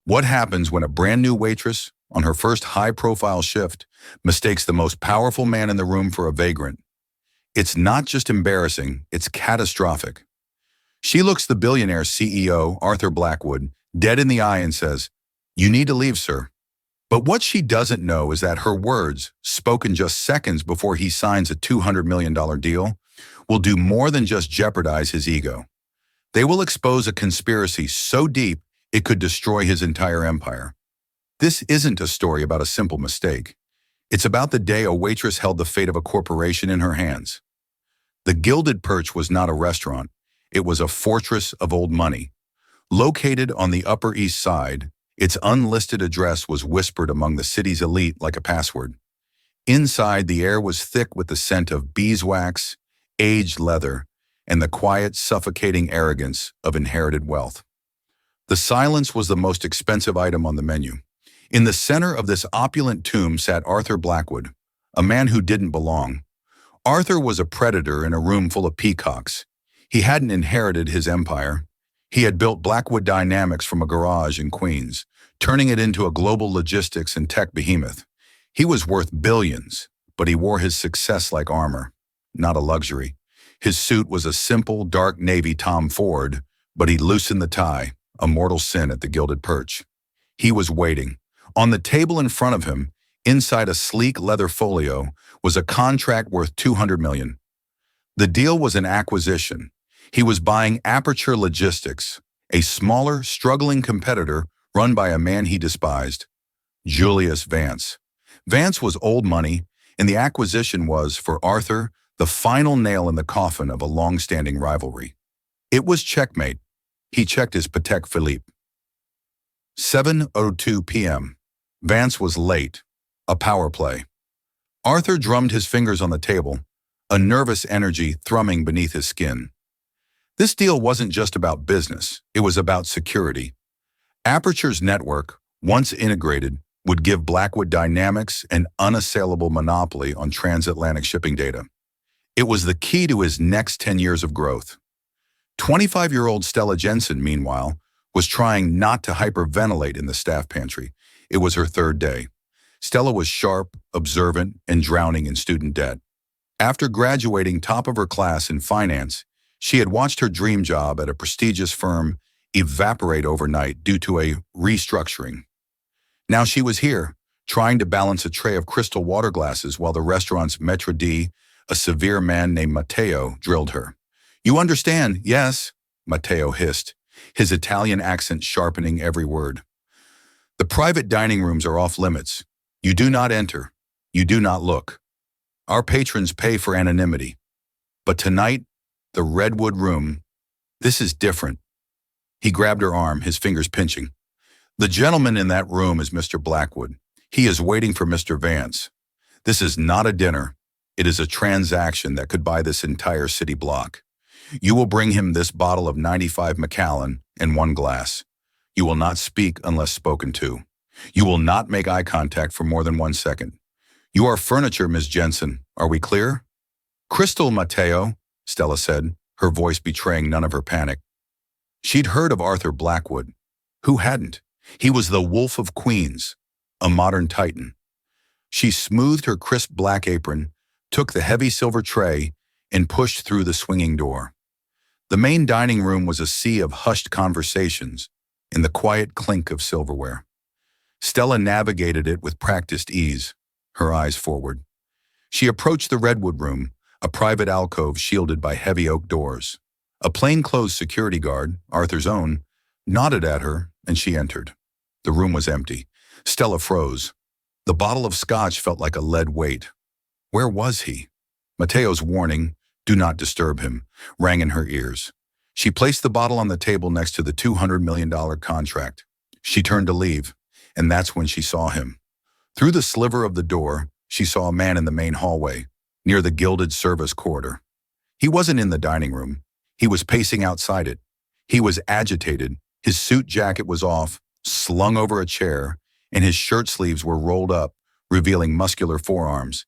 What happens when a brand new waitress, on her first high-profile shift, mistakes the most powerful man in the room for a vagrant? It's not just embarrassing, it's catastrophic. She looks the billionaire CEO, Arthur Blackwood, dead in the eye and says, "You need to leave, sir." But what she doesn't know is that her words, spoken just seconds before he signs a $200 million deal, will do more than just jeopardize his ego. They will expose a conspiracy so deep it could destroy his entire empire. This isn't a story about a simple mistake. It's about the day a waitress held the fate of a corporation in her hands. The Gilded Perch was not a restaurant. It was a fortress of old money. Located on the Upper East Side, its unlisted address was whispered among the city's elite like a password. Inside, the air was thick with the scent of beeswax, aged leather, and the quiet, suffocating arrogance of inherited wealth. The silence was the most expensive item on the menu. In the center of this opulent tomb sat Arthur Blackwood, a man who didn't belong. Arthur was a predator in a room full of peacocks. He hadn't inherited his empire. He had built Blackwood Dynamics from a garage in Queens, turning it into a global logistics and tech behemoth. He was worth billions, but he wore his success like armor, not a luxury. His suit was a simple, dark navy Tom Ford, but he loosened the tie, a mortal sin at the Gilded Perch. He was waiting. On the table in front of him, inside a sleek leather folio, was a contract worth $200 million. The deal was an acquisition. He was buying Aperture Logistics, a smaller, struggling competitor run by a man he despised, Julius Vance. Vance was old money, and the acquisition was, for Arthur, the final nail in the coffin of a long-standing rivalry. It was checkmate. He checked his Patek Philippe. 7:02 p.m. Vance was late. A power play. Arthur drummed his fingers on the table, a nervous energy thrumming beneath his skin. This deal wasn't just about business, it was about security. Aperture's network, once integrated, would give Blackwood Dynamics an unassailable monopoly on transatlantic shipping data. It was the key to his next 10 years of growth. 25-year-old Stella Jensen, meanwhile, was trying not to hyperventilate in the staff pantry. It was her third day. Stella was sharp, observant, and drowning in student debt. After graduating top of her class in finance, she had watched her dream job at a prestigious firm evaporate overnight due to a restructuring. Now she was here, trying to balance a tray of crystal water glasses while the restaurant's maître d', a severe man named Matteo, drilled her. "You understand, yes?" Matteo hissed, his Italian accent sharpening every word. "The private dining rooms are off limits. You do not enter. You do not look. Our patrons pay for anonymity. But tonight, the Redwood Room, this is different." He grabbed her arm, his fingers pinching. "The gentleman in that room is Mr. Blackwood. He is waiting for Mr. Vance. This is not a dinner. It is a transaction that could buy this entire city block. You will bring him this bottle of 95 Macallan and one glass. You will not speak unless spoken to. You will not make eye contact for more than 1 second. You are furniture, Ms. Jensen. Are we clear?" "Crystal, Matteo," Stella said, her voice betraying none of her panic. She'd heard of Arthur Blackwood. Who hadn't? He was the Wolf of Queens, a modern titan. She smoothed her crisp black apron, took the heavy silver tray, and pushed through the swinging door. The main dining room was a sea of hushed conversations and the quiet clink of silverware. Stella navigated it with practiced ease, her eyes forward. She approached the Redwood Room, a private alcove shielded by heavy oak doors. A plainclothes security guard, Arthur's own, nodded at her, and she entered. The room was empty. Stella froze. The bottle of scotch felt like a lead weight. Where was he? Matteo's warning, "Do not disturb him," rang in her ears. She placed the bottle on the table next to the $200 million contract. She turned to leave, and that's when she saw him. Through the sliver of the door, she saw a man in the main hallway, near the gilded service corridor. He wasn't in the dining room. He was pacing outside it. He was agitated. His suit jacket was off, slung over a chair, and his shirt sleeves were rolled up, revealing muscular forearms.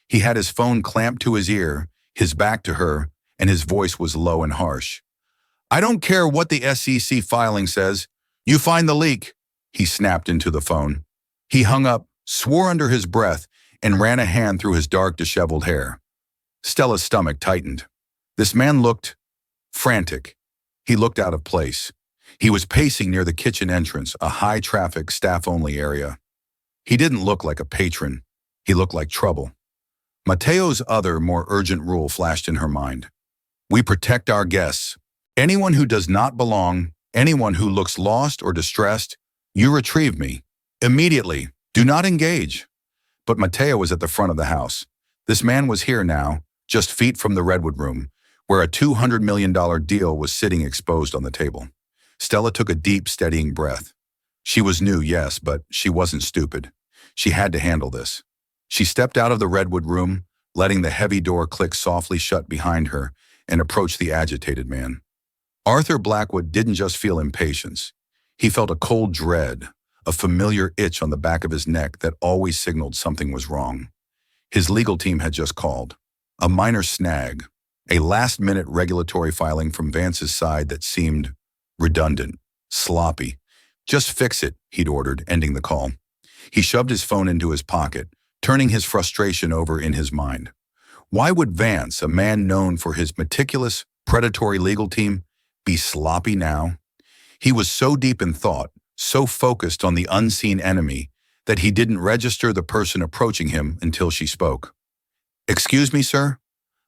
He had his phone clamped to his ear, his back to her, and his voice was low and harsh. "I don't care what the SEC filing says. You find the leak. He snapped into the phone. He hung up, swore under his breath, and ran a hand through his dark, disheveled hair. Stella's stomach tightened. This man looked frantic. He looked out of place. He was pacing near the kitchen entrance, a high-traffic, staff-only area. He didn't look like a patron. He looked like trouble. Mateo's other, more urgent rule flashed in her mind. We protect our guests. Anyone who does not belong, anyone who looks lost or distressed, you retrieve me. Immediately. Do not engage. But Mateo was at the front of the house. This man was here now, just feet from the Redwood Room, where a $200 million deal was sitting exposed on the table. Stella took a deep, steadying breath. She was new, yes, but she wasn't stupid. She had to handle this. She stepped out of the Redwood Room, letting the heavy door click softly shut behind her, and approached the agitated man. Arthur Blackwood didn't just feel impatience. He felt a cold dread, a familiar itch on the back of his neck that always signaled something was wrong. His legal team had just called. A minor snag, a last-minute regulatory filing from Vance's side that seemed redundant, sloppy. Just fix it, he'd ordered, ending the call. He shoved his phone into his pocket, turning his frustration over in his mind. Why would Vance, a man known for his meticulous, predatory legal team, be sloppy now? He was so deep in thought, so focused on the unseen enemy, that he didn't register the person approaching him until she spoke. Excuse me, sir?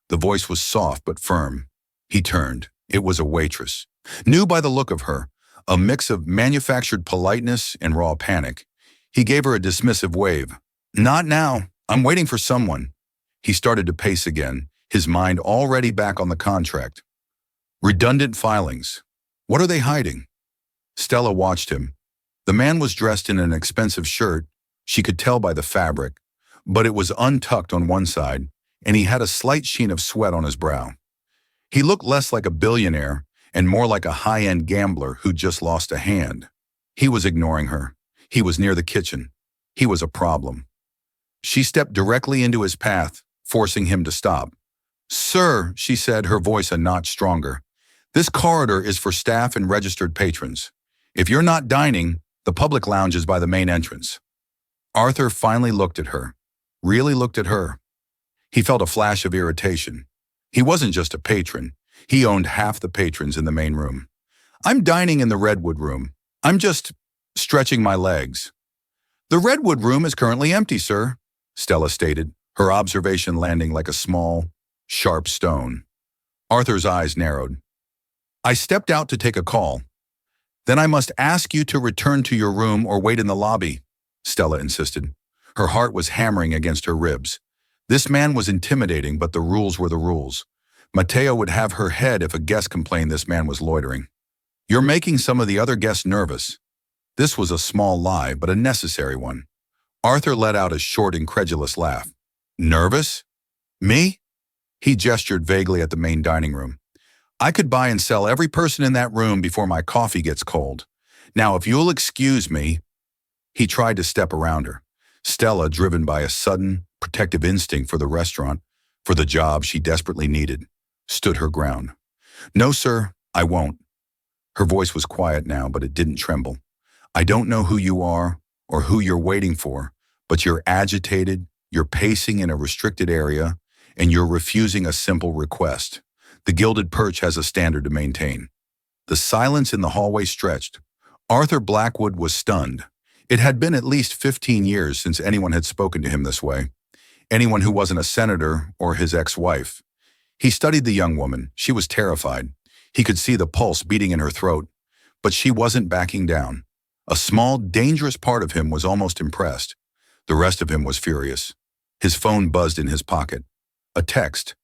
The voice was soft but firm. He turned. It was a waitress. New by the look of her, a mix of manufactured politeness and raw panic. He gave her a dismissive wave. Not now. I'm waiting for someone. He started to pace again, his mind already back on the contract. Redundant filings. What are they hiding? Stella watched him. The man was dressed in an expensive shirt, she could tell by the fabric, but it was untucked on one side, and he had a slight sheen of sweat on his brow. He looked less like a billionaire and more like a high-end gambler who'd just lost a hand. He was ignoring her. He was near the kitchen. He was a problem. She stepped directly into his path, forcing him to stop. Sir, she said, her voice a notch stronger, this corridor is for staff and registered patrons. If you're not dining, the public lounge is by the main entrance. Arthur finally looked at her. Really looked at her. He felt a flash of irritation. He wasn't just a patron. He owned half the patrons in the main room. I'm dining in the Redwood Room. I'm just stretching my legs. The Redwood Room is currently empty, sir, Stella stated, her observation landing like a small, sharp stone. Arthur's eyes narrowed. I stepped out to take a call. Then I must ask you to return to your room or wait in the lobby, Stella insisted. Her heart was hammering against her ribs. This man was intimidating, but the rules were the rules. Mateo would have her head if a guest complained this man was loitering. You're making some of the other guests nervous. This was a small lie, but a necessary one. Arthur let out a short, incredulous laugh. Nervous? Me? He gestured vaguely at the main dining room. I could buy and sell every person in that room before my coffee gets cold. Now, if you'll excuse me. He tried to step around her. Stella, driven by a sudden, protective instinct for the restaurant, for the job she desperately needed, stood her ground. No, sir, I won't. Her voice was quiet now, but it didn't tremble. I don't know who you are or who you're waiting for, but you're agitated, you're pacing in a restricted area, and you're refusing a simple request. The Gilded Perch has a standard to maintain. The silence in the hallway stretched. Arthur Blackwood was stunned. It had been at least 15 years since anyone had spoken to him this way. Anyone who wasn't a senator or his ex-wife. He studied the young woman. She was terrified. He could see the pulse beating in her throat, but she wasn't backing down. A small, dangerous part of him was almost impressed. The rest of him was furious. His phone buzzed in his pocket. A text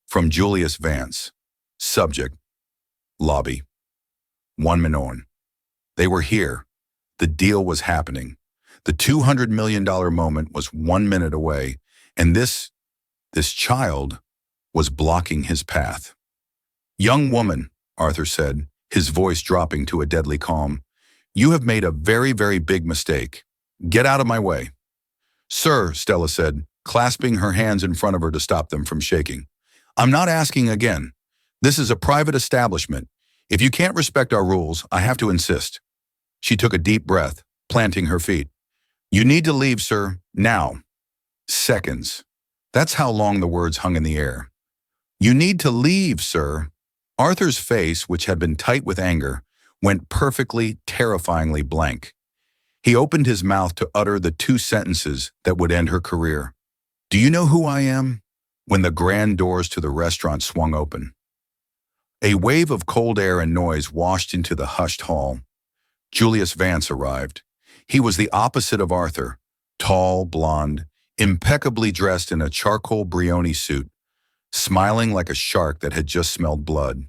from Julius Vance. Subject, lobby. 1 minute. They were here. The deal was happening. The $200 million moment was 1 minute away, and this child was blocking his path. Young woman, Arthur said, his voice dropping to a deadly calm, you have made a very, very big mistake. Get out of my way. Sir, Stella said, clasping her hands in front of her to stop them from shaking. I'm not asking again. This is a private establishment. If you can't respect our rules, I have to insist. She took a deep breath. planting her feet. You need to leave, sir, now. Seconds. That's how long the words hung in the air. You need to leave, sir. Arthur's face, which had been tight with anger, went perfectly, terrifyingly blank. He opened his mouth to utter the two sentences that would end her career. Do you know who I am? When the grand doors to the restaurant swung open. A wave of cold air and noise washed into the hushed hall. Julius Vance arrived. He was the opposite of Arthur, tall, blonde, impeccably dressed in a charcoal brioni suit, smiling like a shark that had just smelled blood.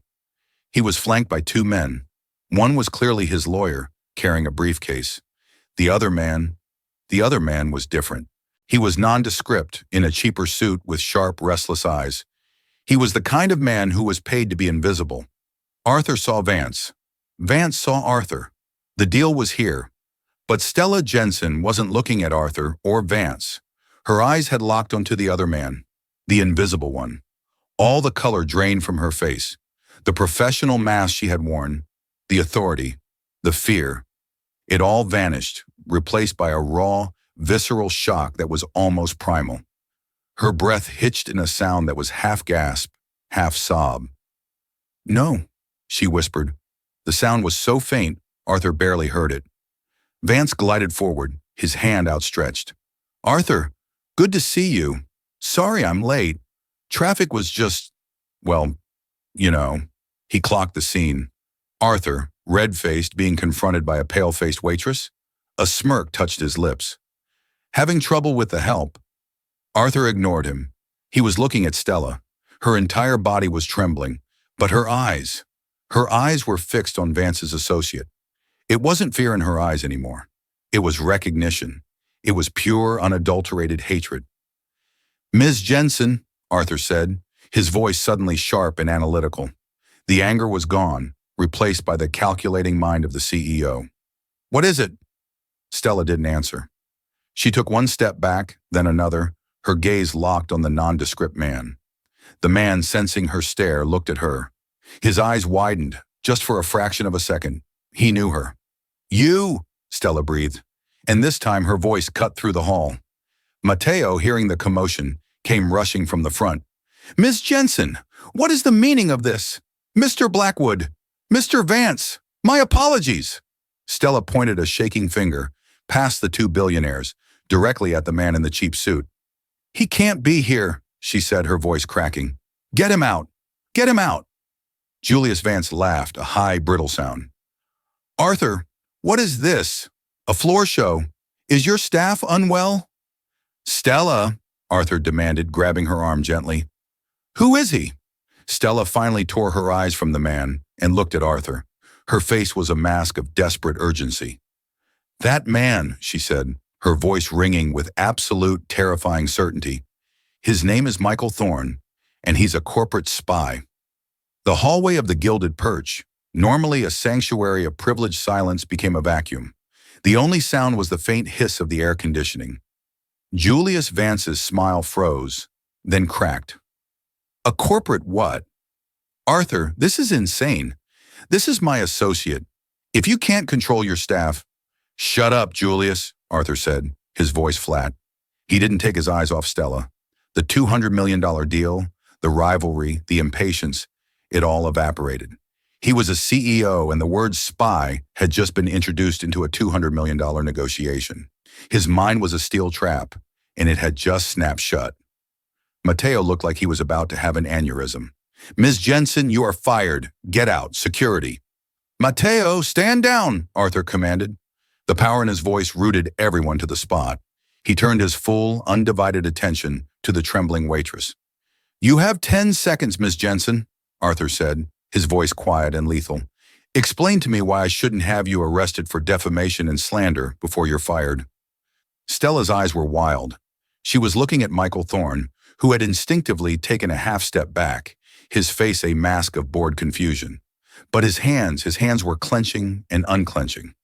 He was flanked by two men. One was clearly his lawyer, carrying a briefcase. The other man was different. He was nondescript, in a cheaper suit with sharp, restless eyes. He was the kind of man who was paid to be invisible. Arthur saw Vance. Vance saw Arthur. The deal was here. But Stella Jensen wasn't looking at Arthur or Vance. Her eyes had locked onto the other man, the invisible one. All the color drained from her face. The professional mask she had worn, the authority, the fear. It all vanished, replaced by a raw, visceral shock that was almost primal. Her breath hitched in a sound that was half gasp, half sob. No, she whispered. The sound was so faint, Arthur barely heard it. Vance glided forward, his hand outstretched. Arthur, good to see you. Sorry I'm late. Traffic was just, well, you know. He clocked the scene. Arthur, red-faced, being confronted by a pale-faced waitress. A smirk touched his lips. Having trouble with the help? Arthur ignored him. He was looking at Stella. Her entire body was trembling, but her eyes were fixed on Vance's associate. It wasn't fear in her eyes anymore. It was recognition. It was pure, unadulterated hatred. Ms. Jensen, Arthur said, his voice suddenly sharp and analytical. The anger was gone, replaced by the calculating mind of the CEO. What is it? Stella didn't answer. She took one step back, then another, her gaze locked on the nondescript man. The man, sensing her stare, looked at her. His eyes widened, just for a fraction of a second. He knew her. You, Stella breathed, and this time her voice cut through the hall. Mateo, hearing the commotion, came rushing from the front. Miss Jensen, what is the meaning of this? Mr. Blackwood, Mr. Vance, my apologies. Stella pointed a shaking finger past the two billionaires, directly at the man in the cheap suit. He can't be here, she said, her voice cracking. Get him out! Get him out! Julius Vance laughed, a high, brittle sound. Arthur, what is this? A floor show? Is your staff unwell? Stella, Arthur demanded, grabbing her arm gently. Who is he? Stella finally tore her eyes from the man and looked at Arthur. Her face was a mask of desperate urgency. That man, she said, her voice ringing with absolute, terrifying certainty. His name is Michael Thorne, and he's a corporate spy. The hallway of the Gilded Perch, normally a sanctuary of privileged silence, became a vacuum. The only sound was the faint hiss of the air conditioning. Julius Vance's smile froze, then cracked. A corporate what? Arthur, this is insane. This is my associate. If you can't control your staff... Shut up, Julius, Arthur said, his voice flat. He didn't take his eyes off Stella. The $200 million deal, the rivalry, the impatience, it all evaporated. He was a CEO, and the word spy had just been introduced into a $200 million negotiation. His mind was a steel trap, and it had just snapped shut. Mateo looked like he was about to have an aneurysm. Ms. Jensen, you are fired. Get out. Security. Mateo, stand down, Arthur commanded. The power in his voice rooted everyone to the spot. He turned his full, undivided attention to the trembling waitress. You have 10 seconds, Ms. Jensen, Arthur said, his voice quiet and lethal. Explain to me why I shouldn't have you arrested for defamation and slander before you're fired. Stella's eyes were wild. She was looking at Michael Thorne, who had instinctively taken a half step back, his face a mask of bored confusion. But his hands were clenching and unclenching.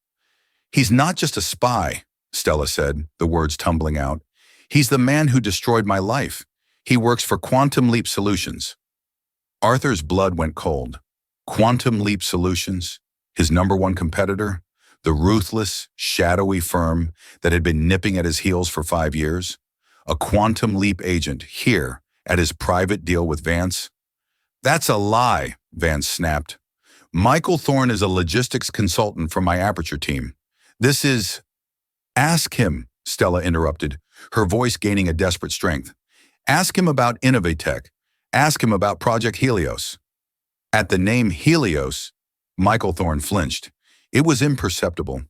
He's not just a spy, Stella said, the words tumbling out. He's the man who destroyed my life. He works for Quantum Leap Solutions. Arthur's blood went cold. Quantum Leap Solutions, his #1 competitor, the ruthless, shadowy firm that had been nipping at his heels for 5 years? A quantum leap agent here at his private deal with Vance? That's a lie, Vance snapped. Michael Thorne is a logistics consultant from my Aperture team. This is... Ask him, Stella interrupted, her voice gaining a desperate strength. Ask him about Innovatech. Ask him about Project Helios. At the name Helios, Michael Thorne flinched. It was imperceptible,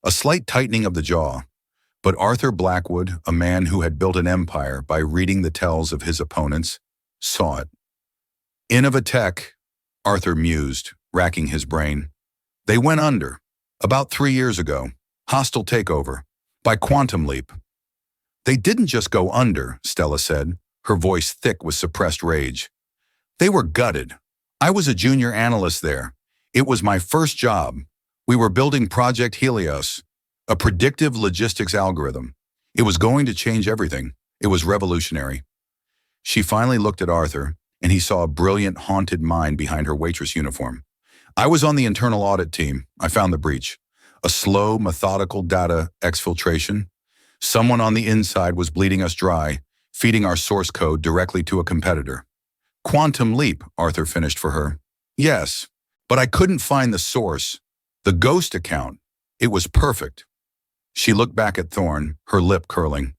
a slight tightening of the jaw. But Arthur Blackwood, a man who had built an empire by reading the tells of his opponents, saw it. Innovatech, Arthur mused, racking his brain. They went under, about 3 years ago. Hostile takeover, by Quantum Leap. They didn't just go under, Stella said, her voice thick with suppressed rage. They were gutted. I was a junior analyst there. It was my first job. We were building Project Helios, a predictive logistics algorithm. It was going to change everything. It was revolutionary. She finally looked at Arthur, and he saw a brilliant, haunted mind behind her waitress uniform. I was on the internal audit team. I found the breach. A slow, methodical data exfiltration. Someone on the inside was bleeding us dry, feeding our source code directly to a competitor. Quantum Leap, Arthur finished for her. Yes, but I couldn't find the source. The ghost account. It was perfect. She looked back at Thorne, her lip curling.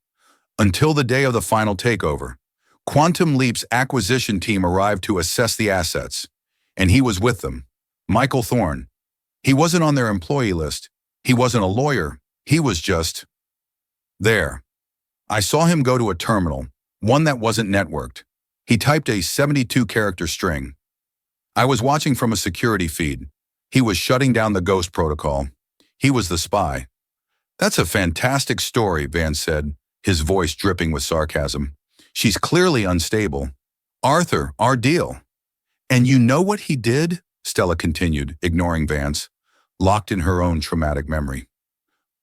Until the day of the final takeover, Quantum Leap's acquisition team arrived to assess the assets, and he was with them. Michael Thorne. He wasn't on their employee list. He wasn't a lawyer. He was just there. I saw him go to a terminal, one that wasn't networked. He typed a 72-character string. I was watching from a security feed. He was shutting down the ghost protocol. He was the spy. That's a fantastic story, Vance said, his voice dripping with sarcasm. She's clearly unstable. Arthur, our deal. And you know what he did? Stella continued, ignoring Vance, locked in her own traumatic memory.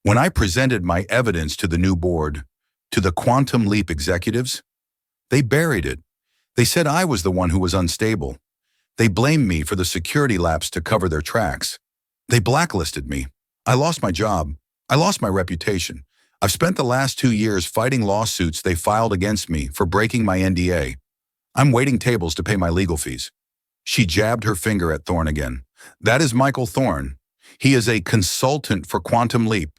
When I presented my evidence to the new board, to the Quantum Leap executives, they buried it. They said I was the one who was unstable. They blamed me for the security lapse to cover their tracks. They blacklisted me. I lost my job. I lost my reputation. I've spent the last 2 years fighting lawsuits they filed against me for breaking my NDA. I'm waiting tables to pay my legal fees. She jabbed her finger at Thorne again. That is Michael Thorne. He is a consultant for Quantum Leap.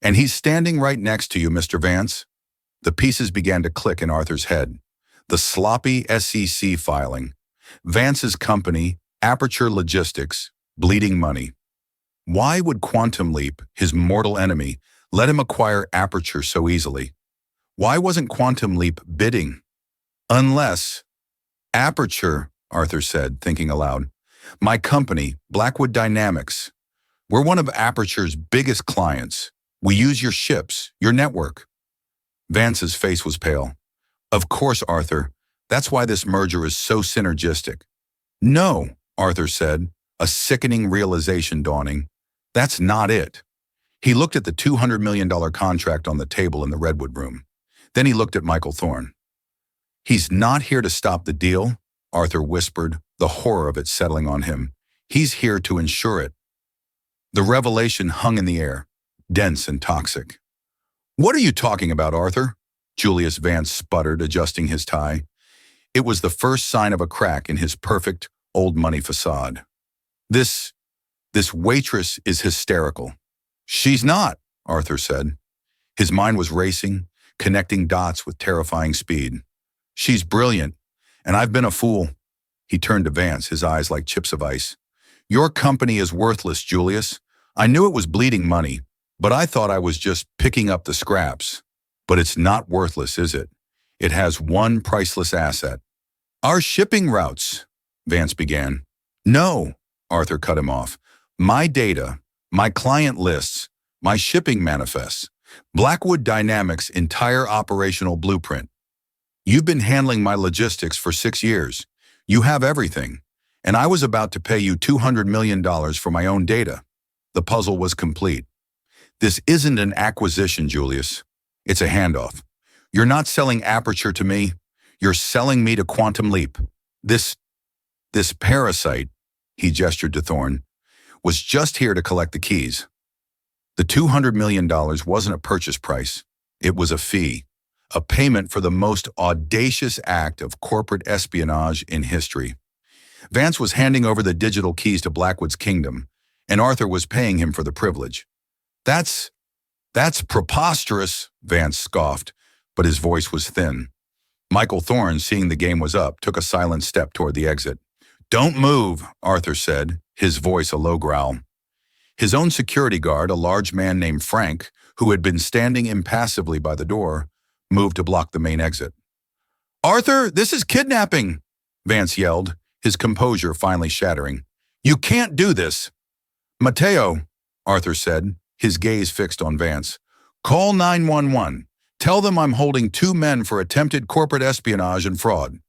And he's standing right next to you, Mr. Vance. The pieces began to click in Arthur's head. The sloppy SEC filing. Vance's company, Aperture Logistics, bleeding money. Why would Quantum Leap, his mortal enemy, let him acquire Aperture so easily? Why wasn't Quantum Leap bidding? Unless... Aperture, Arthur said, thinking aloud. My company, Blackwood Dynamics. We're one of Aperture's biggest clients. We use your ships, your network. Vance's face was pale. Of course, Arthur. That's why this merger is so synergistic. No, Arthur said, a sickening realization dawning. That's not it. He looked at the $200 million contract on the table in the Redwood room. Then he looked at Michael Thorne. He's not here to stop the deal, Arthur whispered, the horror of it settling on him. He's here to ensure it. The revelation hung in the air, dense and toxic. What are you talking about, Arthur? Julius Vance sputtered, adjusting his tie. It was the first sign of a crack in his perfect, old-money facade. This waitress is hysterical. She's not, Arthur said. His mind was racing, connecting dots with terrifying speed. She's brilliant, and I've been a fool. He turned to Vance, his eyes like chips of ice. Your company is worthless, Julius. I knew it was bleeding money, but I thought I was just picking up the scraps. But it's not worthless, is it? It has one priceless asset. Our shipping routes, Vance began. No, Arthur cut him off. My data, my client lists, my shipping manifests, Blackwood Dynamics' entire operational blueprint. You've been handling my logistics for 6 years. You have everything. And I was about to pay you $200 million for my own data. The puzzle was complete. This isn't an acquisition, Julius. It's a handoff. You're not selling Aperture to me. You're selling me to Quantum Leap. This parasite, he gestured to Thorne, was just here to collect the keys. The $200 million wasn't a purchase price. It was a fee, a payment for the most audacious act of corporate espionage in history. Vance was handing over the digital keys to Blackwood's kingdom, and Arthur was paying him for the privilege. That's preposterous, Vance scoffed, but his voice was thin. Michael Thorne, seeing the game was up, took a silent step toward the exit. "Don't move," Arthur said, his voice a low growl. His own security guard, a large man named Frank, who had been standing impassively by the door, moved to block the main exit. "Arthur, this is kidnapping," Vance yelled, his composure finally shattering. "You can't do this." "Mateo," Arthur said, his gaze fixed on Vance. "Call 911. Tell them I'm holding 2 men for attempted corporate espionage and fraud."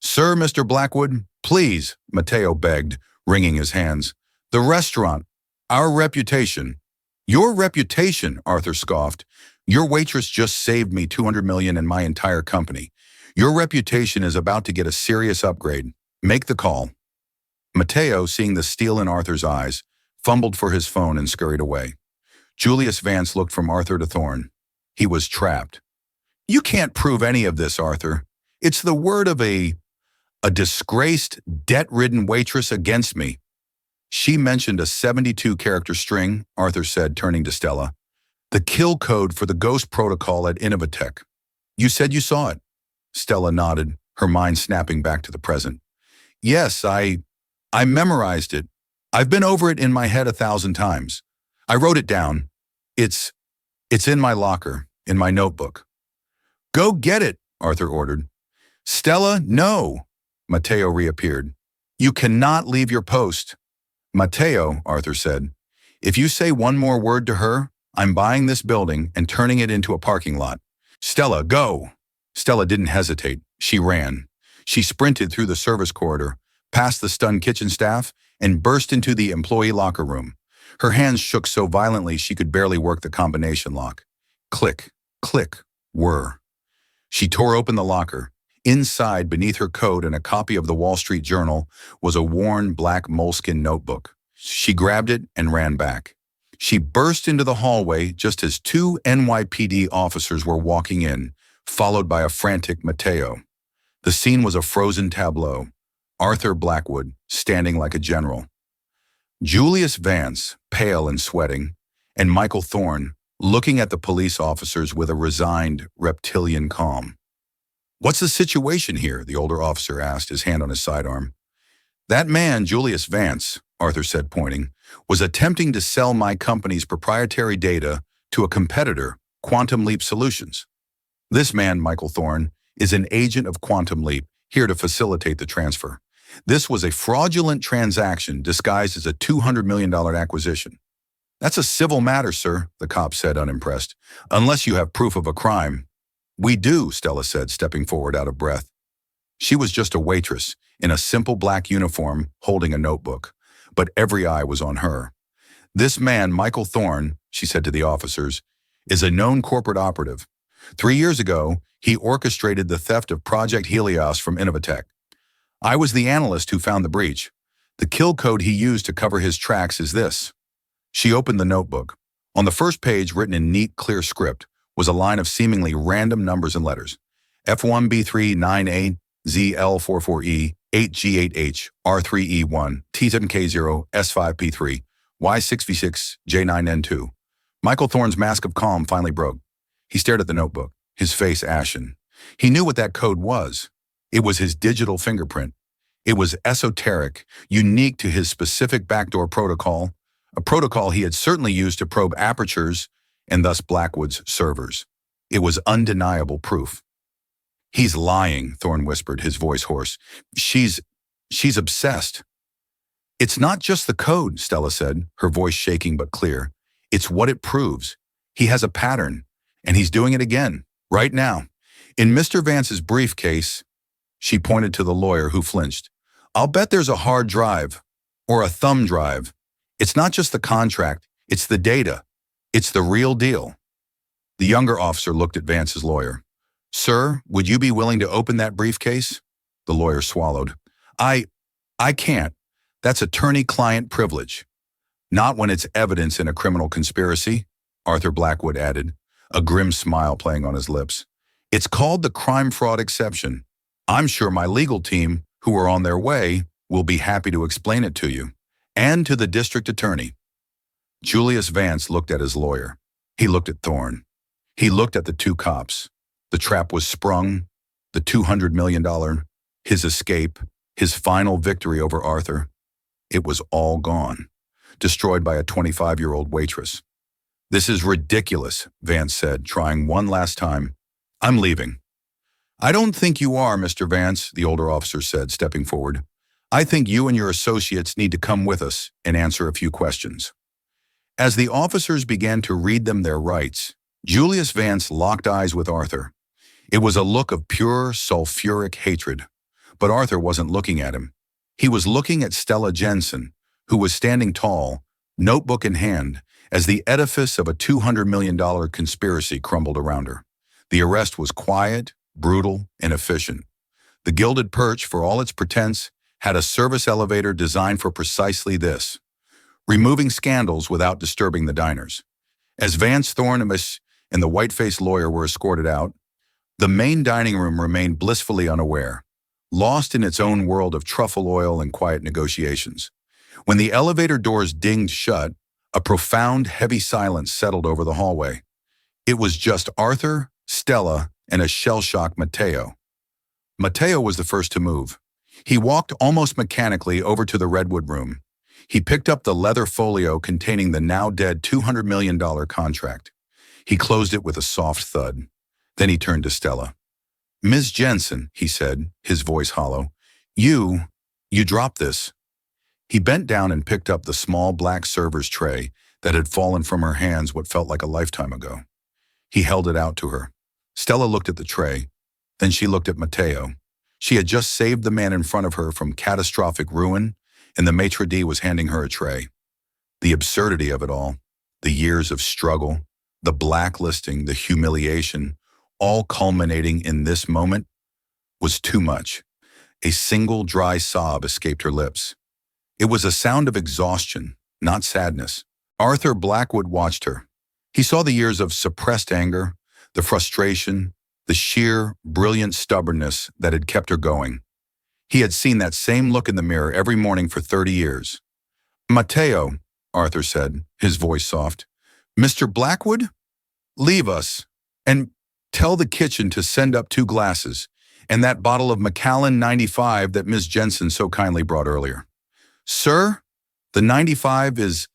"Sir, Mr. Blackwood, please," Mateo begged, wringing his hands. "The restaurant, our reputation." "Your reputation," Arthur scoffed. "Your waitress just saved me $200 million and my entire company. Your reputation is about to get a serious upgrade. Make the call." Mateo, seeing the steel in Arthur's eyes, fumbled for his phone and scurried away. Julius Vance looked from Arthur to Thorne. He was trapped. "You can't prove any of this, Arthur. It's the word of a disgraced, debt-ridden waitress against me." "She mentioned a 72-character string," Arthur said, turning to Stella. "The kill code for the ghost protocol at Innovatech. You said you saw it." Stella nodded, her mind snapping back to the present. "Yes, I memorized it. I've been over it in my head 1,000 times. I wrote it down. It's in my locker, in my notebook." "Go get it," Arthur ordered. "Stella, no." Mateo reappeared. "You cannot leave your post." "Mateo," Arthur said, "if you say one more word to her, I'm buying this building and turning it into a parking lot. Stella, go." Stella didn't hesitate. She ran. She sprinted through the service corridor, past the stunned kitchen staff, and burst into the employee locker room. Her hands shook so violently she could barely work the combination lock. Click, click, whir. She tore open the locker. Inside, beneath her coat and a copy of the Wall Street Journal, was a worn black moleskin notebook. She grabbed it and ran back. She burst into the hallway just as 2 NYPD officers were walking in, followed by a frantic Mateo. The scene was a frozen tableau. Arthur Blackwood, standing like a general. Julius Vance, pale and sweating, and Michael Thorne, looking at the police officers with a resigned, reptilian calm. "What's the situation here?" the older officer asked, his hand on his sidearm. "That man, Julius Vance," Arthur said, pointing, "was attempting to sell my company's proprietary data to a competitor, Quantum Leap Solutions. This man, Michael Thorne, is an agent of Quantum Leap, here to facilitate the transfer. This was a fraudulent transaction disguised as a $200 million acquisition." "That's a civil matter, sir," the cop said, unimpressed, "unless you have proof of a crime." "We do," Stella said, stepping forward out of breath. She was just a waitress, in a simple black uniform, holding a notebook, but every eye was on her. "This man, Michael Thorne," she said to the officers, "is a known corporate operative. 3 years ago, he orchestrated the theft of Project Helios from Innovatech. I was the analyst who found the breach. The kill code he used to cover his tracks is this." She opened the notebook. On the first page, written in neat, clear script, was a line of seemingly random numbers and letters. F1B398, ZL44E, 8G8H, R3E1, T7K0, S5P3, Y6V6, J9N2. Michael Thorne's mask of calm finally broke. He stared at the notebook, his face ashen. He knew what that code was. It was his digital fingerprint. It was esoteric, unique to his specific backdoor protocol, a protocol he had certainly used to probe apertures and thus Blackwood's servers. It was undeniable proof. "He's lying," Thorne whispered, his voice hoarse. She's obsessed." "It's not just the code," Stella said, her voice shaking but clear. "It's what it proves. He has a pattern, and he's doing it again, right now. In Mr. Vance's briefcase," she pointed to the lawyer, who flinched. "I'll bet there's a hard drive, or a thumb drive. It's not just the contract, it's the data. It's the real deal." The younger officer looked at Vance's lawyer. "Sir, would you be willing to open that briefcase?" The lawyer swallowed. I can't. That's attorney-client privilege. Not when it's evidence in a criminal conspiracy." Arthur Blackwood added, a grim smile playing on his lips. It's called the crime fraud exception. I'm sure my legal team, who are on their way, will be happy to explain it to you. And to the district attorney. Julius Vance looked at his lawyer. He looked at Thorne. He looked at the two cops. The trap was sprung, the $200 million, his escape, his final victory over Arthur. It was all gone, destroyed by a 25-year-old waitress. This is ridiculous, Vance said, trying one last time. I'm leaving. I don't think you are, Mr. Vance, the older officer said, stepping forward. I think you and your associates need to come with us and answer a few questions. As the officers began to read them their rights, Julius Vance locked eyes with Arthur. It was a look of pure, sulfuric hatred. But Arthur wasn't looking at him. He was looking at Stella Jensen, who was standing tall, notebook in hand, as the edifice of a $200 million conspiracy crumbled around her. The arrest was quiet, brutal, and efficient. The Gilded Perch, for all its pretense, had a service elevator designed for precisely this, removing scandals without disturbing the diners. As Vance, Thorne, and the white-faced lawyer were escorted out, the main dining room remained blissfully unaware, lost in its own world of truffle oil and quiet negotiations. When the elevator doors dinged shut, a profound, heavy silence settled over the hallway. It was just Arthur, Stella, and a shell-shocked Matteo. Matteo was the first to move. He walked almost mechanically over to the redwood room. He picked up the leather folio containing the now-dead $200 million contract. He closed it with a soft thud. Then he turned to Stella. Ms. Jensen, he said, his voice hollow, you dropped this. He bent down and picked up the small black server's tray that had fallen from her hands what felt like a lifetime ago. He held it out to her. Stella looked at the tray. Then she looked at Matteo. She had just saved the man in front of her from catastrophic ruin, and the maitre d' was handing her a tray. The absurdity of it all, the years of struggle, the blacklisting, the humiliation, all culminating in this moment, was too much. A single dry sob escaped her lips. It was a sound of exhaustion, not sadness. Arthur Blackwood watched her. He saw the years of suppressed anger, the frustration, the sheer, brilliant stubbornness that had kept her going. He had seen that same look in the mirror every morning for 30 years. Matteo, Arthur said, his voice soft. Mr. Blackwood? Leave us, and tell the kitchen to send up 2 glasses, and that bottle of Macallan 95 that Miss Jensen so kindly brought earlier. Sir, the 95 it's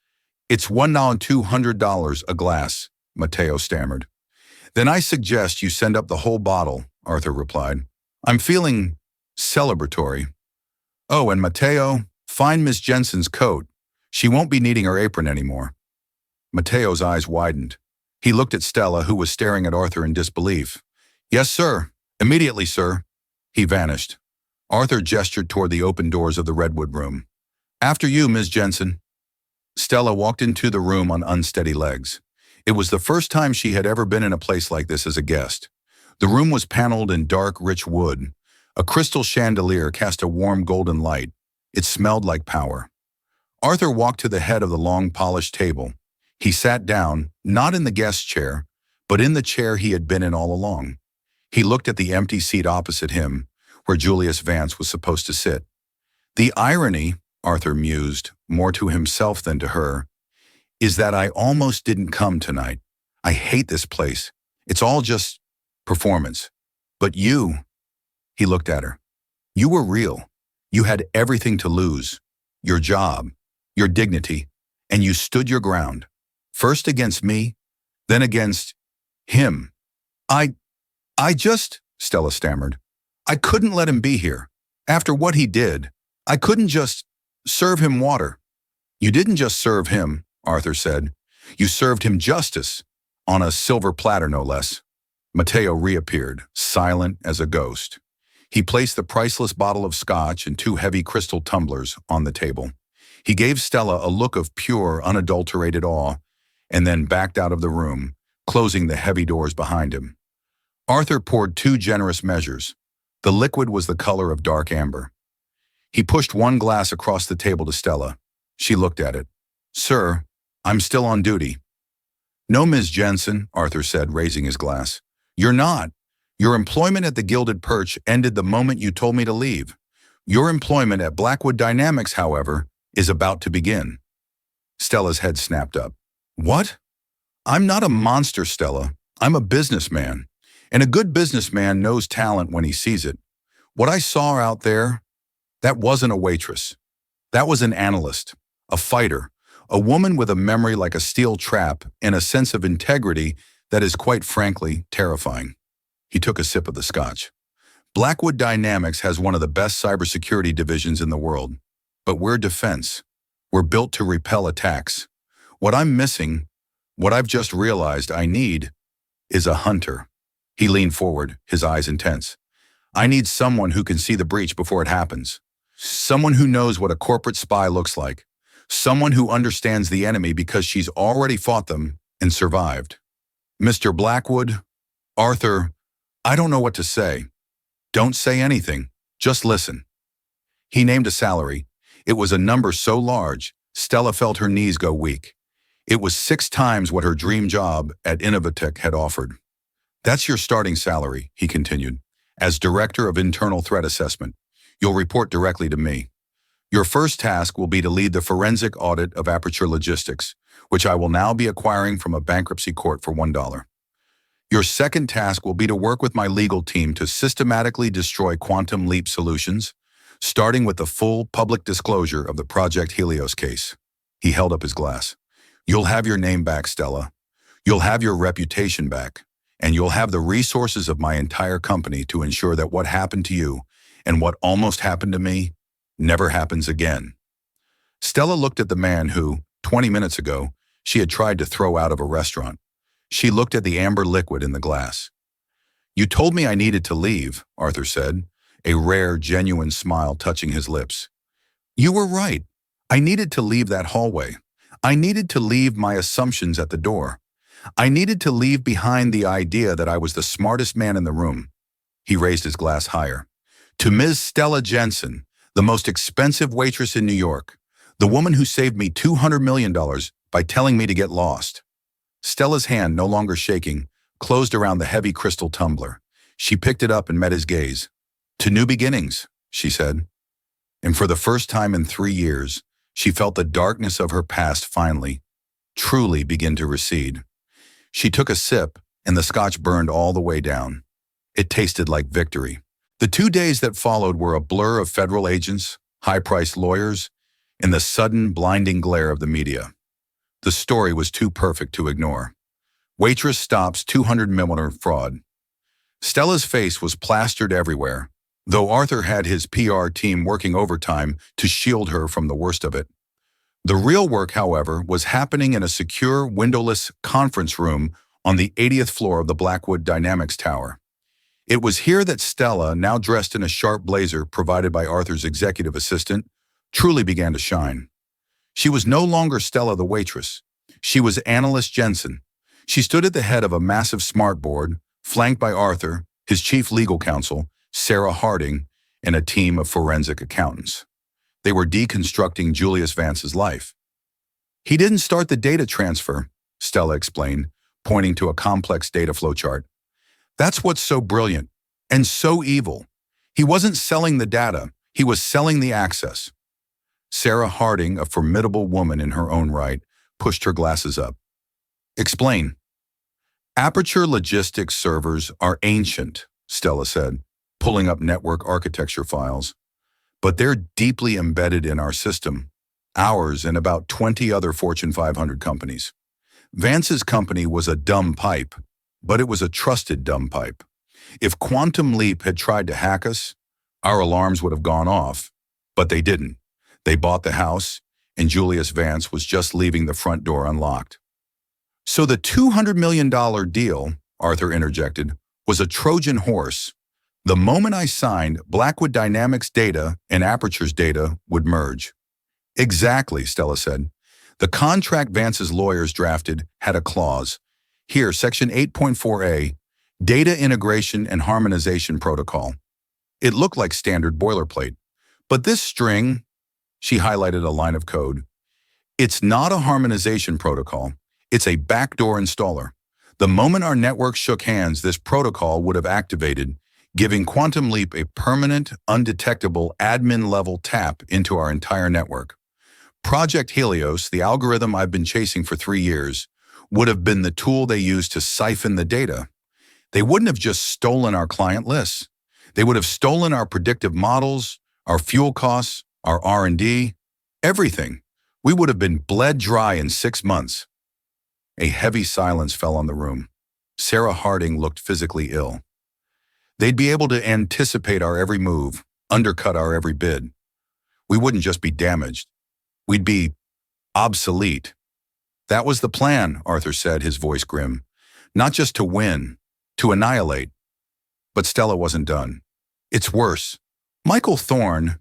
$1,200 a glass, Matteo stammered. Then I suggest you send up the whole bottle, Arthur replied. I'm feeling celebratory. Oh, and Matteo, find Miss Jensen's coat. She won't be needing her apron anymore. Matteo's eyes widened. He looked at Stella, who was staring at Arthur in disbelief. Yes, sir. Immediately, sir. He vanished. Arthur gestured toward the open doors of the redwood room. After you, Miss Jensen. Stella walked into the room on unsteady legs. It was the first time she had ever been in a place like this as a guest. The room was paneled in dark, rich wood. A crystal chandelier cast a warm golden light. It smelled like power. Arthur walked to the head of the long, polished table. He sat down, not in the guest chair, but in the chair he had been in all along. He looked at the empty seat opposite him, where Julius Vance was supposed to sit. The irony, Arthur mused, more to himself than to her, is that I almost didn't come tonight. I hate this place. It's all just performance. But you, he looked at her. You were real. You had everything to lose. Your job, your dignity, and you stood your ground. First against me, then against him. I just, Stella stammered. I couldn't let him be here. After what he did, I couldn't just serve him water. You didn't just serve him, Arthur said. You served him justice, on a silver platter no less. Matteo reappeared, silent as a ghost. He placed the priceless bottle of scotch and 2 heavy crystal tumblers on the table. He gave Stella a look of pure, unadulterated awe, and then backed out of the room, closing the heavy doors behind him. Arthur poured 2 generous measures. The liquid was the color of dark amber. He pushed 1 glass across the table to Stella. She looked at it. Sir, I'm still on duty. No, Ms. Jensen, Arthur said, raising his glass. You're not. Your employment at the Gilded Perch ended the moment you told me to leave. Your employment at Blackwood Dynamics, however, is about to begin. Stella's head snapped up. What? I'm not a monster, Stella. I'm a businessman. And a good businessman knows talent when he sees it. What I saw out there, that wasn't a waitress. That was an analyst, a fighter, a woman with a memory like a steel trap and a sense of integrity that is quite frankly terrifying. He took a sip of the scotch. Blackwood Dynamics has one of the best cybersecurity divisions in the world, but we're defense. We're built to repel attacks. What I'm missing, what I've just realized I need, is a hunter. He leaned forward, his eyes intense. I need someone who can see the breach before it happens. Someone who knows what a corporate spy looks like. Someone who understands the enemy because she's already fought them and survived. Mr. Blackwood, Arthur, I don't know what to say. Don't say anything. Just listen. He named a salary. It was a number so large, Stella felt her knees go weak. It was 6 times what her dream job at Innovatech had offered. That's your starting salary, he continued. As Director of Internal Threat Assessment, you'll report directly to me. Your first task will be to lead the forensic audit of Aperture Logistics, which I will now be acquiring from a bankruptcy court for $1. Your second task will be to work with my legal team to systematically destroy Quantum Leap Solutions, starting with the full public disclosure of the Project Helios case. He held up his glass. You'll have your name back, Stella. You'll have your reputation back. And you'll have the resources of my entire company to ensure that what happened to you and what almost happened to me never happens again. Stella looked at the man who, 20 minutes ago, she had tried to throw out of a restaurant. She looked at the amber liquid in the glass. You told me I needed to leave, Arthur said, a rare, genuine smile touching his lips. You were right. I needed to leave that hallway. I needed to leave my assumptions at the door. I needed to leave behind the idea that I was the smartest man in the room. He raised his glass higher. To Ms. Stella Jensen, the most expensive waitress in New York, the woman who saved me $200 million by telling me to get lost. Stella's hand, no longer shaking, closed around the heavy crystal tumbler. She picked it up and met his gaze. To new beginnings, she said. And for the first time in 3 years, she felt the darkness of her past finally, truly begin to recede. She took a sip, and the scotch burned all the way down. It tasted like victory. The 2 days that followed were a blur of federal agents, high-priced lawyers, and the sudden, blinding glare of the media. The story was too perfect to ignore. Waitress stops 200 million fraud. Stella's face was plastered everywhere, though Arthur had his PR team working overtime to shield her from the worst of it. The real work, however, was happening in a secure, windowless conference room on the 80th floor of the Blackwood Dynamics Tower. It was here that Stella, now dressed in a sharp blazer provided by Arthur's executive assistant, truly began to shine. She was no longer Stella the waitress. She was Analyst Jensen. She stood at the head of a massive smartboard, flanked by Arthur, his chief legal counsel, Sarah Harding, and a team of forensic accountants. They were deconstructing Julius Vance's life. He didn't start the data transfer, Stella explained, pointing to a complex data flowchart. That's what's so brilliant and so evil. He wasn't selling the data, he was selling the access. Sarah Harding, a formidable woman in her own right, pushed her glasses up. Explain. Aperture Logistics servers are ancient, Stella said, pulling up network architecture files. But they're deeply embedded in our system, ours and about 20 other Fortune 500 companies. Vance's company was a dumb pipe, but it was a trusted dumb pipe. If Quantum Leap had tried to hack us, our alarms would have gone off, but they didn't. They bought the house, and Julius Vance was just leaving the front door unlocked. So the $200 million deal, Arthur interjected, was a Trojan horse. The moment I signed, Blackwood Dynamics data and Aperture's data would merge. Exactly, Stella said. The contract Vance's lawyers drafted had a clause. Here, Section 8.4a, Data Integration and Harmonization Protocol. It looked like standard boilerplate. But this string, she highlighted a line of code. It's not a harmonization protocol. It's a backdoor installer. The moment our network shook hands, this protocol would have activated, giving Quantum Leap a permanent, undetectable admin-level tap into our entire network. Project Helios, the algorithm I've been chasing for 3 years, would have been the tool they used to siphon the data. They wouldn't have just stolen our client lists. They would have stolen our predictive models, our fuel costs, our R&D, everything. We would have been bled dry in 6 months. A heavy silence fell on the room. Sarah Harding looked physically ill. They'd be able to anticipate our every move, undercut our every bid. We wouldn't just be damaged. We'd be obsolete. That was the plan, Arthur said, his voice grim. Not just to win, to annihilate. But Stella wasn't done. It's worse. Michael Thorne,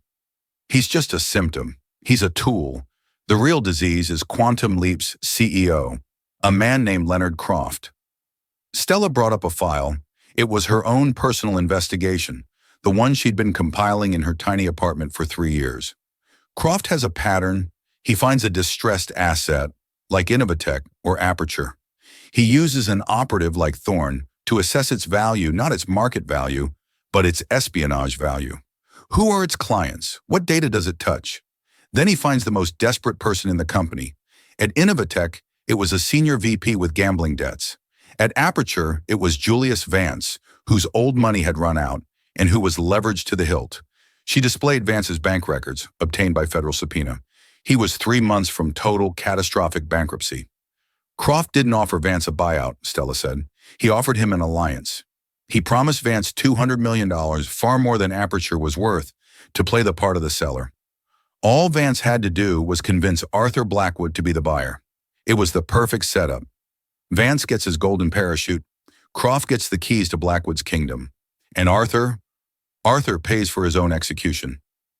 he's just a symptom. He's a tool. The real disease is Quantum Leap's CEO, a man named Leonard Croft. Stella brought up a file. It was her own personal investigation, the one she'd been compiling in her tiny apartment for 3 years. Croft has a pattern. He finds a distressed asset, like Innovatech or Aperture. He uses an operative like Thorne to assess its value, not its market value, but its espionage value. Who are its clients? What data does it touch? Then he finds the most desperate person in the company. At Innovatech, it was a senior VP with gambling debts. At Aperture, it was Julius Vance, whose old money had run out and who was leveraged to the hilt. She displayed Vance's bank records, obtained by federal subpoena. He was 3 months from total catastrophic bankruptcy. Croft didn't offer Vance a buyout, Stella said. He offered him an alliance. He promised Vance $200 million, far more than Aperture was worth, to play the part of the seller. All Vance had to do was convince Arthur Blackwood to be the buyer. It was the perfect setup. Vance gets his golden parachute. Croft gets the keys to Blackwood's kingdom. And Arthur pays for his own execution.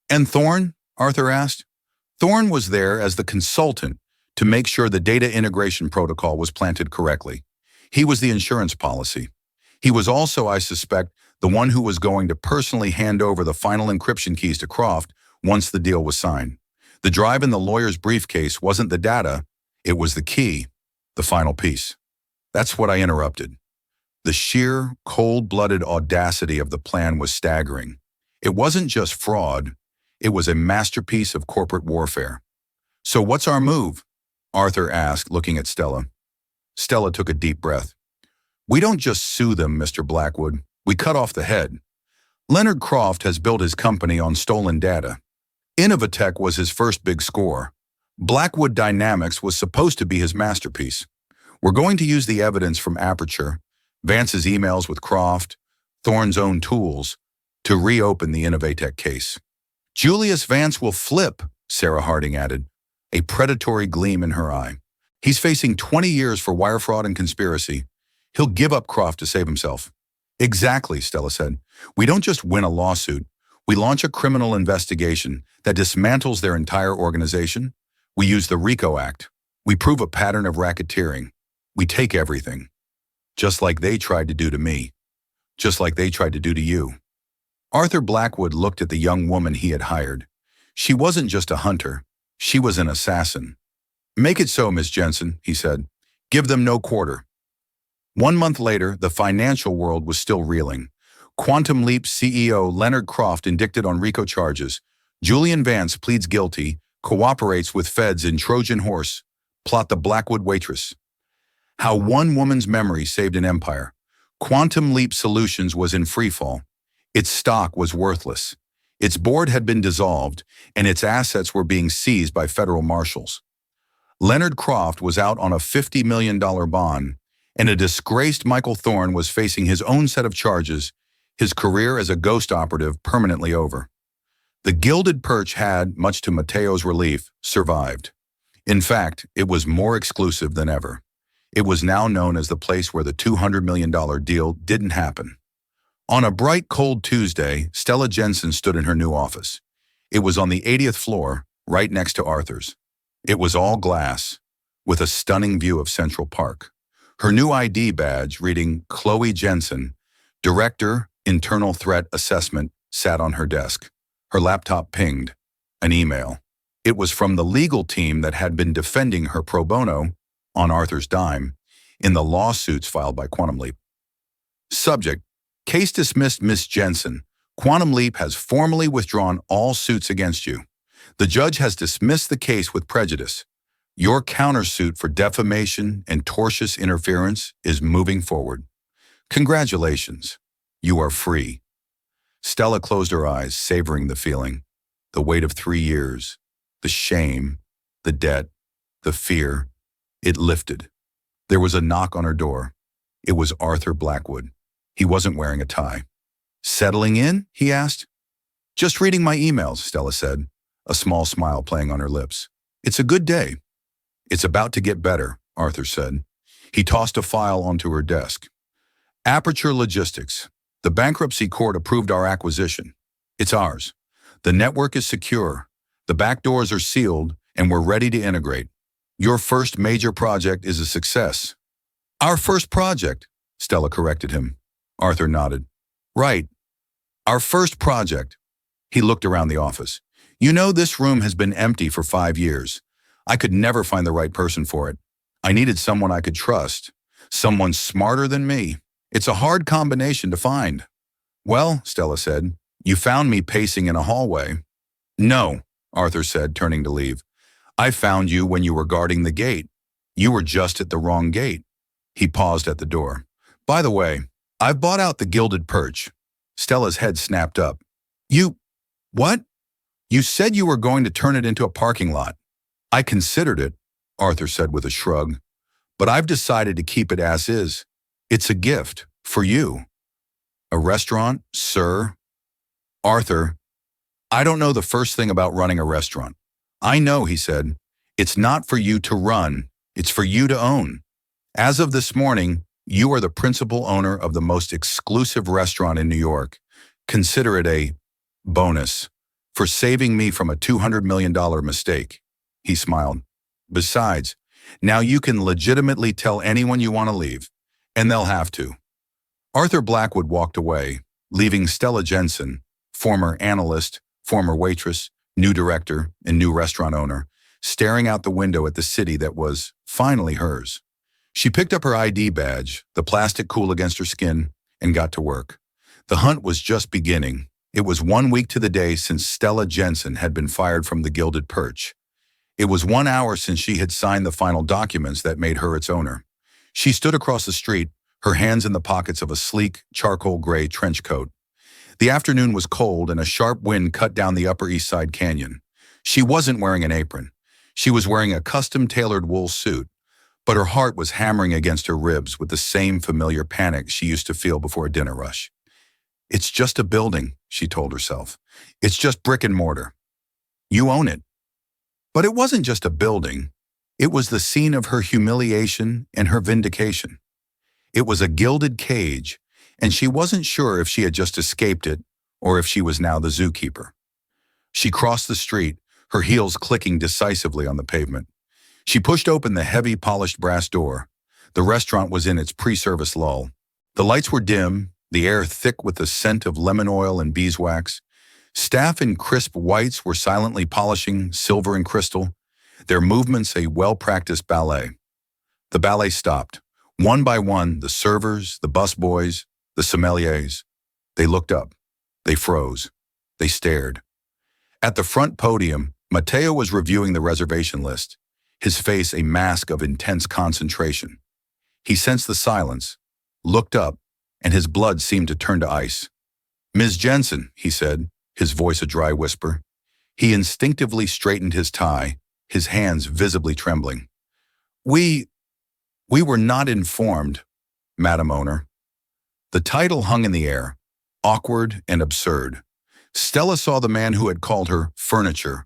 And Thorne? Arthur asked. Thorne was there as the consultant to make sure the data integration protocol was planted correctly. He was the insurance policy. He was also, I suspect, the one who was going to personally hand over the final encryption keys to Croft once the deal was signed. The drive in the lawyer's briefcase wasn't the data, it was the key, the final piece. That's what I interrupted. The sheer, cold-blooded audacity of the plan was staggering. It wasn't just fraud, it was a masterpiece of corporate warfare. So what's our move? Arthur asked, looking at Stella. Stella took a deep breath. We don't just sue them, Mr. Blackwood. We cut off the head. Leonard Croft has built his company on stolen data. Innovatech was his first big score. Blackwood Dynamics was supposed to be his masterpiece. We're going to use the evidence from Aperture, Vance's emails with Croft, Thorne's own tools, to reopen the Innovatech case. Julius Vance will flip, Sarah Harding added, a predatory gleam in her eye. He's facing 20 years for wire fraud and conspiracy. He'll give up Croft to save himself. Exactly, Stella said. We don't just win a lawsuit. We launch a criminal investigation that dismantles their entire organization. We use the RICO Act. We prove a pattern of racketeering. We take everything. Just like they tried to do to me. Just like they tried to do to you. Arthur Blackwood looked at the young woman he had hired. She wasn't just a hunter. She was an assassin. Make it so, Miss Jensen, he said. Give them no quarter. 1 month later, the financial world was still reeling. Quantum Leap CEO Leonard Croft indicted on RICO charges. Julian Vance pleads guilty, cooperates with feds in Trojan Horse, plot the Blackwood Waitress. How one woman's memory saved an empire. Quantum Leap Solutions was in freefall. Its stock was worthless. Its board had been dissolved, and its assets were being seized by federal marshals. Leonard Croft was out on a $50 million bond, and a disgraced Michael Thorne was facing his own set of charges, his career as a ghost operative permanently over. The Gilded Perch had, much to Mateo's relief, survived. In fact, it was more exclusive than ever. It was now known as the place where the $200 million deal didn't happen. On a bright, cold Tuesday, Stella Jensen stood in her new office. It was on the 80th floor, right next to Arthur's. It was all glass, with a stunning view of Central Park. Her new ID badge, reading Chloe Jensen, Director, Internal Threat Assessment, sat on her desk. Her laptop pinged. An email. It was from the legal team that had been defending her pro bono, on Arthur's dime, in the lawsuits filed by Quantum Leap. Subject: Case dismissed, Miss Jensen. Quantum Leap has formally withdrawn all suits against you. The judge has dismissed the case with prejudice. Your countersuit for defamation and tortious interference is moving forward. Congratulations. You are free. Stella closed her eyes, savoring the feeling. The weight of 3 years, the shame, the debt, the fear. It lifted. There was a knock on her door. It was Arthur Blackwood. He wasn't wearing a tie. Settling in? He asked. Just reading my emails, Stella said, a small smile playing on her lips. It's a good day. It's about to get better, Arthur said. He tossed a file onto her desk. Aperture Logistics. The bankruptcy court approved our acquisition. It's ours. The network is secure. The back doors are sealed, and we're ready to integrate. Your first major project is a success. Our first project, Stella corrected him. Arthur nodded. Right. Our first project. He looked around the office. You know, this room has been empty for 5 years. I could never find the right person for it. I needed someone I could trust. Someone smarter than me. It's a hard combination to find. Well, Stella said, you found me pacing in a hallway. No, Arthur said, turning to leave. I found you when you were guarding the gate. You were just at the wrong gate. He paused at the door. By the way, I've bought out the Gilded Perch. Stella's head snapped up. What? You said you were going to turn it into a parking lot. I considered it, Arthur said with a shrug, but I've decided to keep it as is. It's a gift for you. A restaurant, sir? Arthur, I don't know the first thing about running a restaurant. I know, he said. It's not for you to run. It's for you to own. As of this morning, you are the principal owner of the most exclusive restaurant in New York. Consider it a bonus for saving me from a $200 million mistake. He smiled. Besides, now you can legitimately tell anyone you want to leave, and they'll have to. Arthur Blackwood walked away, leaving Stella Jensen, former analyst, former waitress, new director, and new restaurant owner, staring out the window at the city that was finally hers. She picked up her ID badge, the plastic cool against her skin, and got to work. The hunt was just beginning. It was 1 week to the day since Stella Jensen had been fired from the Gilded Perch. It was 1 hour since she had signed the final documents that made her its owner. She stood across the street, her hands in the pockets of a sleek, charcoal gray trench coat. The afternoon was cold and a sharp wind cut down the Upper East Side Canyon. She wasn't wearing an apron. She was wearing a custom-tailored wool suit, but her heart was hammering against her ribs with the same familiar panic she used to feel before a dinner rush. It's just a building, she told herself. It's just brick and mortar. You own it. But it wasn't just a building. It was the scene of her humiliation and her vindication. It was a gilded cage, and she wasn't sure if she had just escaped it or if she was now the zookeeper. She crossed the street, her heels clicking decisively on the pavement. She pushed open the heavy, polished brass door. The restaurant was in its pre-service lull. The lights were dim, the air thick with the scent of lemon oil and beeswax. Staff in crisp whites were silently polishing silver and crystal, their movements a well-practiced ballet. The ballet stopped. One by one, the servers, the busboys, the sommeliers. They looked up. They froze. They stared. At the front podium, Mateo was reviewing the reservation list, his face a mask of intense concentration. He sensed the silence, looked up, and his blood seemed to turn to ice. Ms. Jensen, he said, his voice a dry whisper. He instinctively straightened his tie, his hands visibly trembling. We were not informed, Madam Owner. The title hung in the air, awkward and absurd. Stella saw the man who had called her furniture,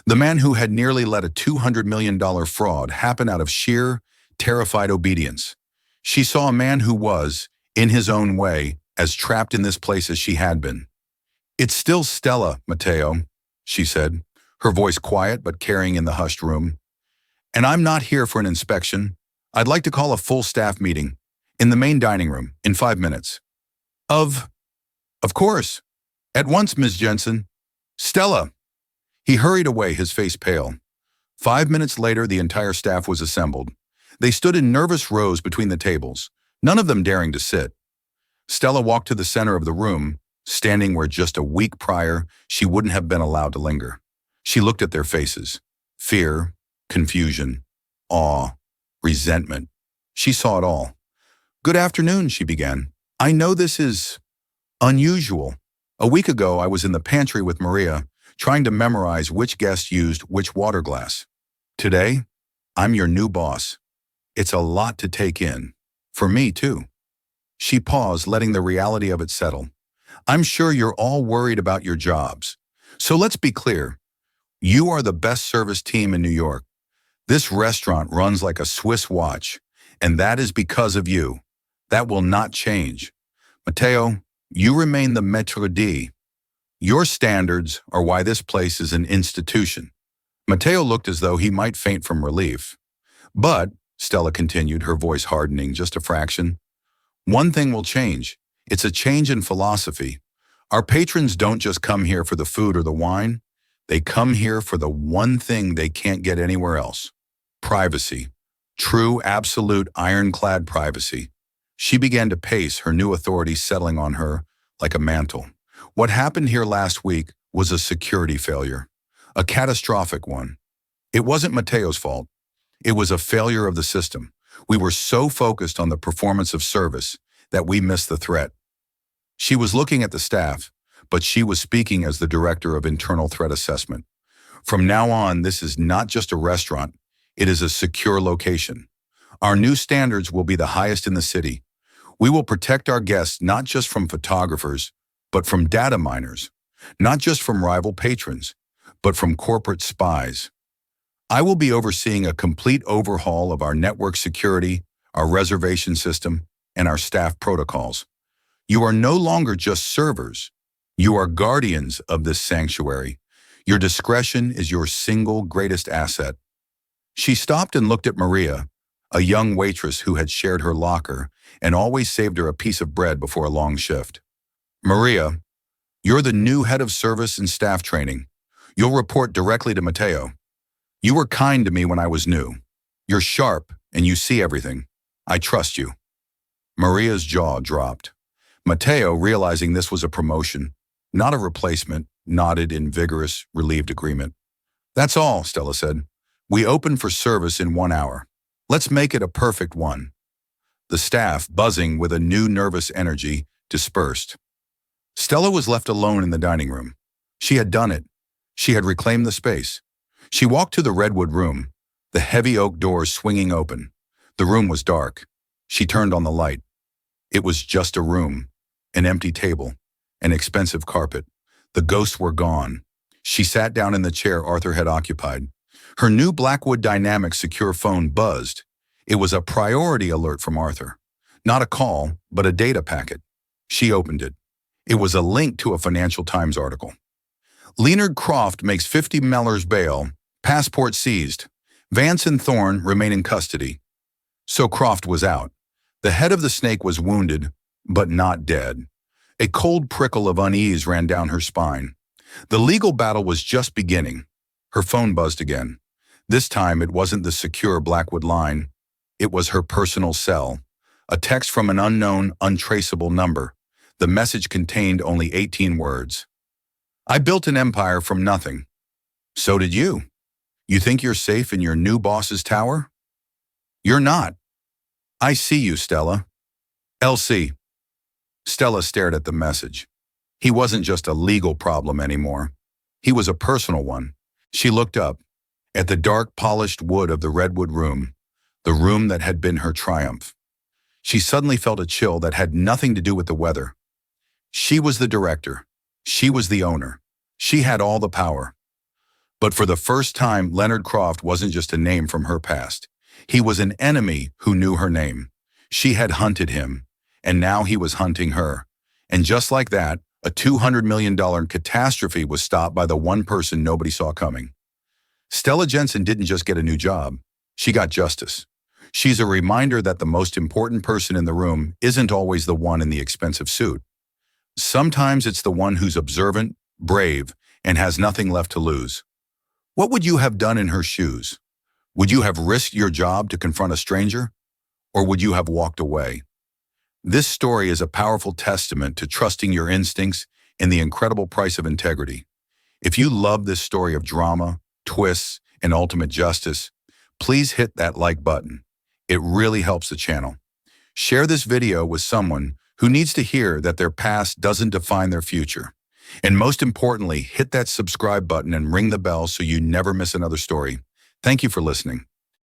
the man who had nearly let a $200 million fraud happen out of sheer, terrified obedience. She saw a man who was, in his own way, as trapped in this place as she had been. It's still Stella, Mateo, she said, her voice quiet but carrying in the hushed room. And I'm not here for an inspection. I'd like to call a full staff meeting in the main dining room in 5 minutes. Of course. At once, Ms. Jensen. Stella. He hurried away, his face pale. 5 minutes later, the entire staff was assembled. They stood in nervous rows between the tables, none of them daring to sit. Stella walked to the center of the room, standing where just a week prior she wouldn't have been allowed to linger. She looked at their faces. Fear, confusion, awe, resentment. She saw it all. "Good afternoon," she began. "I know this is unusual. A week ago, I was in the pantry with Maria, trying to memorize which guest used which water glass. Today, I'm your new boss. It's a lot to take in. For me, too." She paused, letting the reality of it settle. "I'm sure you're all worried about your jobs. So let's be clear. You are the best service team in New York. This restaurant runs like a Swiss watch, and that is because of you. That will not change. Matteo, you remain the maître d'. Your standards are why this place is an institution." Matteo looked as though he might faint from relief. "But," Stella continued, her voice hardening just a fraction, "one thing will change. It's a change in philosophy. Our patrons don't just come here for the food or the wine. They come here for the one thing they can't get anywhere else. Privacy. True, absolute, ironclad privacy." She began to pace, her new authority settling on her like a mantle. "What happened here last week was a security failure. A catastrophic one. It wasn't Matteo's fault. It was a failure of the system. We were so focused on the performance of service that we missed the threat." She was looking at the staff, but she was speaking as the director of internal threat assessment. "From now on, this is not just a restaurant. It is a secure location. Our new standards will be the highest in the city. We will protect our guests not just from photographers, but from data miners, not just from rival patrons, but from corporate spies. I will be overseeing a complete overhaul of our network security, our reservation system, and our staff protocols. You are no longer just servers. You are guardians of this sanctuary. Your discretion is your single greatest asset." She stopped and looked at Maria, a young waitress who had shared her locker and always saved her a piece of bread before a long shift. "Maria, you're the new head of service and staff training. You'll report directly to Matteo. You were kind to me when I was new. You're sharp and you see everything. I trust you." Maria's jaw dropped. Matteo, realizing this was a promotion, not a replacement, nodded in vigorous, relieved agreement. "That's all," Stella said. "We open for service in 1 hour. Let's make it a perfect one." The staff, buzzing with a new nervous energy, dispersed. Stella was left alone in the dining room. She had done it. She had reclaimed the space. She walked to the redwood room, the heavy oak doors swinging open. The room was dark. She turned on the light. It was just a room, an empty table, an expensive carpet. The ghosts were gone. She sat down in the chair Arthur had occupied. Her new Blackwood Dynamic secure phone buzzed. It was a priority alert from Arthur. Not a call, but a data packet. She opened it. It was a link to a Financial Times article. "Leonard Croft makes 50 Mellors bail. Passport seized. Vance and Thorne remain in custody." So Croft was out. The head of the snake was wounded, but not dead. A cold prickle of unease ran down her spine. The legal battle was just beginning. Her phone buzzed again. This time it wasn't the secure Blackwood line. It was her personal cell. A text from an unknown, untraceable number. The message contained only 18 words. "I built an empire from nothing. So did you. You think you're safe in your new boss's tower? You're not. I see you, Stella. LC." Stella stared at the message. He wasn't just a legal problem anymore. He was a personal one. She looked up, at the dark, polished wood of the redwood room, the room that had been her triumph. She suddenly felt a chill that had nothing to do with the weather. She was the director. She was the owner. She had all the power. But for the first time, Leonard Croft wasn't just a name from her past. He was an enemy who knew her name. She had hunted him, and now he was hunting her. And just like that, a $200 million catastrophe was stopped by the one person nobody saw coming. Stella Jensen didn't just get a new job. She got justice. She's a reminder that the most important person in the room isn't always the one in the expensive suit. Sometimes it's the one who's observant, brave, and has nothing left to lose. What would you have done in her shoes? Would you have risked your job to confront a stranger, or would you have walked away? This story is a powerful testament to trusting your instincts and the incredible price of integrity. If you love this story of drama, twists, and ultimate justice, please hit that like button. It really helps the channel. Share this video with someone who needs to hear that their past doesn't define their future. And most importantly, hit that subscribe button and ring the bell so you never miss another story. Thank you for listening.